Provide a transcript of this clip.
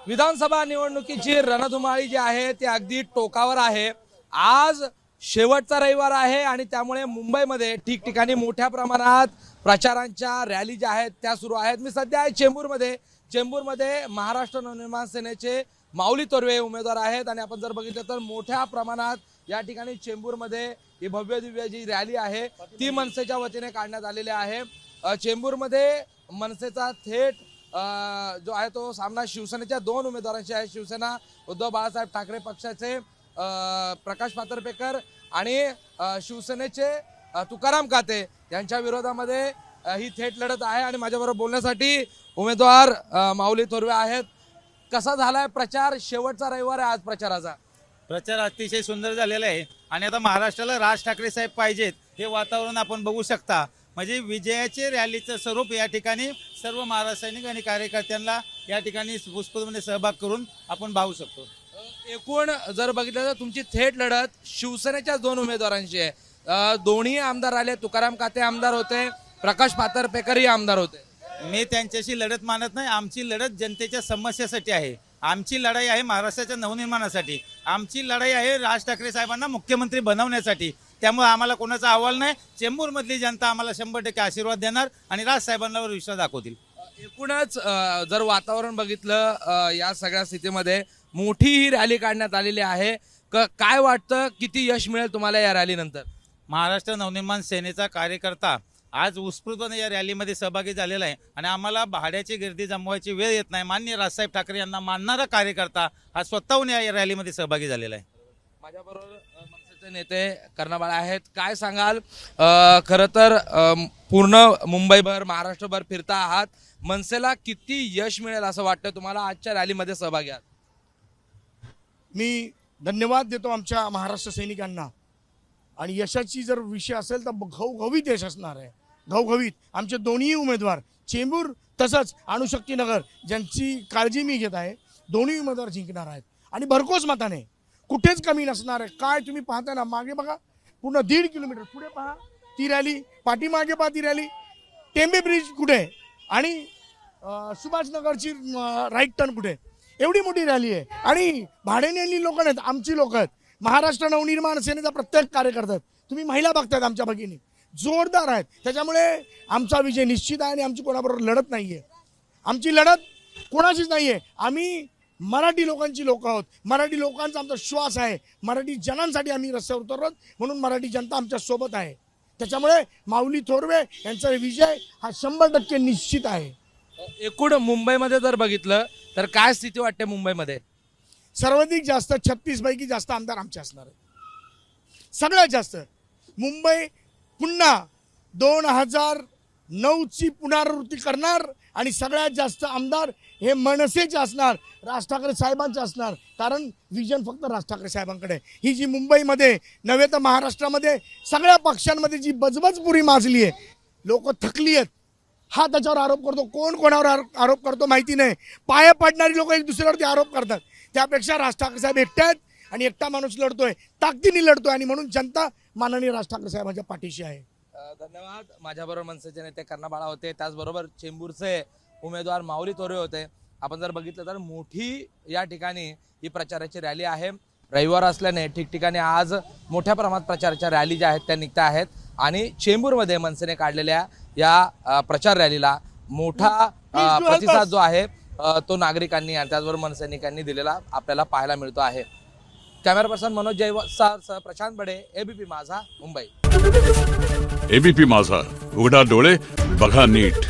विधानसभा निवडणुकीची रणधुमाळी जी आहे ती अगदी टोकावर आहे। आज शेवटचा रविवार आहे आणि त्यामुळे मुंबईमध्ये ठिकठिकाणी मोठ्या प्रमाणात प्रचारांच्या रॅली ज्या आहेत त्या सुरू आहेत। मी सध्या आहे चेंबूरमध्ये महाराष्ट्र नवनिर्माण सेनेचे माऊली तोरवे उमेदवार आहेत आणि आपण जर बघितलं तर मोठ्या प्रमाणात या ठिकाणी चेंबूरमध्ये ही भव्य दिव्य जी रॅली आहे ती मनसेच्या वतीने काढण्यात आलेली आहे। चेंबूरमध्ये मनसेचा थेट जो आहे तो सामना शिवसेनेच्या दोन उमेदवारांशी आहे। शिवसेना उद्धव बाळासाहेब ठाकरे पक्षाचे प्रकाश पातरपेकर आणि शिवसेनेचे तुकाराम काते यांच्या विरोधामध्ये ही थेट लढत आहे आणि माझ्याबरोबर बोलण्यासाठी उमेदवार माऊली तोरवे आहेत। कसा झालाय प्रचार? शेवटचा रविवार आहे आज प्रचाराचा। प्रचार अतिशय सुंदर झालेला आहे आणि आता महाराष्ट्राला राज ठाकरे साहेब पाहिजेत हे वातावरण आपण बघू शकता। म्हणजे विजयाचे रॅलीचं स्वरूप या ठिकाणी सर्व महाराष्ट्र सैनिक आणि कार्यकर्त्यांना या ठिकाणी उत्स्फूर्तपणे सहभाग करून आपण पाहू शकतो। एकूण जर बघितलं तर तुमची थेट लढत शिवसेनेच्या दोन उमेदवारांची आहे। दोन्ही आमदार आले, तुकाराम काते आमदार होते, प्रकाश पातरपेकरही आमदार होते। मी त्यांच्याशी लढत मानत नाही। आमची लढत जनतेच्या समस्यासाठी आहे। आमची लढाई आहे महाराष्ट्राच्या नवनिर्माणासाठी। आमची लढाई आहे राज ठाकरे साहेबांना मुख्यमंत्री बनवण्यासाठी। त्यामुळे आम्हाला कोणाचा अहवाल नाही। चेंबूरमधली जनता आम्हाला 100% आशीर्वाद देणार आणि राज साहेबांवर विश्वास दाखवतील। एकूणच जर वातावरण बघितलं या सगळ्या स्थितीमध्ये मोठी ही रॅली काढण्यात आलेली आहे। काय वाटतं किती यश मिळेल तुम्हाला या रॅलीनंतर? महाराष्ट्र नवनिर्माण सेनेचा कार्यकर्ता आज उत्स्फूर्तपणे या रॅलीमध्ये सहभागी झालेला आहे आणि आम्हाला भाड्याची गर्दी जमवायची वेळ येत नाही। माननीय राजसाहेब ठाकरे यांना मानणारा कार्यकर्ता हा स्वतःहून या रॅलीमध्ये सहभागी झालेला आहे। माझ्याबरोबर मनसेचे नेते कर्णबाळ आहेत। काय सांगाल? खरं तर पूर्ण मुंबईभर महाराष्ट्रभर फिरता आहात, मनसेला किती यश मिळेल असं वाटतं तुम्हाला आजच्या रॅलीमध्ये सहभागी आहात? मी धन्यवाद देतो आमच्या महाराष्ट्र सैनिकांना आणि यशाची जर विषय असेल तर घवघवीत यश असणार आहे। घवघवीत आमचे दोन्ही उमेदवार चेंबूर तसंच अणुशक्तीनगर ज्यांची काळजी मी घेत आहे, दोन्ही उमेदवार जिंकणार आहेत आणि भरघोस मताने, कुठेच कमी नसणार आहे। काय तुम्ही पाहता ना, मागे बघा पूर्ण 1.5 किलोमीटर पुढे पहा ती रॅली, पाठीमागे पहा ती रॅली, टेंबे ब्रिज कुठे आणि सुभाषनगरची राईट टर्न कुठे, एवढी मोठी रॅली आहे आणि भाड्याने लोक नाहीत, आमची लोक आहेत। महाराष्ट्र नवनिर्माण सेनेचा प्रत्येक कार्यकर्ता आहेत। तुम्ही महिला बघतायत आमच्या भगिनी जोरदार आहेत। त्याच्यामुळे आमचा विजय निश्चित आहे आणि आमची कोणाबरोबर लढत नाहीये। आमची लढत कोणाचीच नाहीये। आम्ही मराठी लोकांची लोक आहोत। मराठी लोकांचा आमचा श्वास आहे। मराठी जनांसाठी आम्ही रस्त्यावर उतरलो म्हणून मराठी जनता आमच्या सोबत आहे। त्याच्यामुळे माऊली तोरवे यांचा विजय हा 100% निश्चित आहे। एकूण मुंबईमध्ये जर बघितलं तर काय स्थिती वाटते मुंबईमध्ये? सर्वाधिक जास्त 36 पैकी जास्त आमदार आमचे असणार आहेत। सगळ्यात जास्त मुंबई पुन्हा 2009ची पुनरावृत्ती करणार आणि सगळ्यात जास्त आमदार हे मनसेचे असणार, राज ठाकरे साहेबांचे असणार। कारण विजन फक्त राज ठाकरे साहेबांकडे। ही जी मुंबईमध्ये नव्हे तर महाराष्ट्रामध्ये सगळ्या पक्षांमध्ये जी बजबजपुरी माजली आहे, लोक थकली आहेत। हा त्याच्यावर आरोप करतो, कोण कोणावर आरोप करतो माहिती नाही। पाया पडणारी लोक एक दुसऱ्यावरती आरोप करतात। त्यापेक्षा राज ठाकरे साहेब एकटे आहेत आणि एकटा माणूस लढतोय, ताकदीने लढतोय आणि म्हणून जनता माननीय राज ठाकरे साहेबांच्या पाठीशी आहे। धन्यवाद। माझ्याबरोबर मनसेचे नेते कर्णबाळा होते, त्याचबरोबर चेंबूरचे उमेदवार माऊली तोरवे होते। आपण जर बघितलं तर मोठी या ठिकाणी ही प्रचाराची रॅली आहे। रविवार असल्याने ठिकठिकाणी आज मोठ्या प्रमाणात प्रचाराच्या रॅली ज्या आहेत त्या निघता आहेत आणि चेंबूरमध्ये मनसेने काढलेल्या या प्रचार रॅलीला मोठा प्रतिसाद जो आहे तो नागरिकांनी आणि त्याचबरोबर मनसैनिकांनी दिलेला आपल्याला पाहायला मिळतो आहे। कॅमेरा पर्सन मनोज जयसह प्रशांत बडे, एबीपी माझा, मुंबई। एबीपी माझा, उघडा डोळे बघा नीट।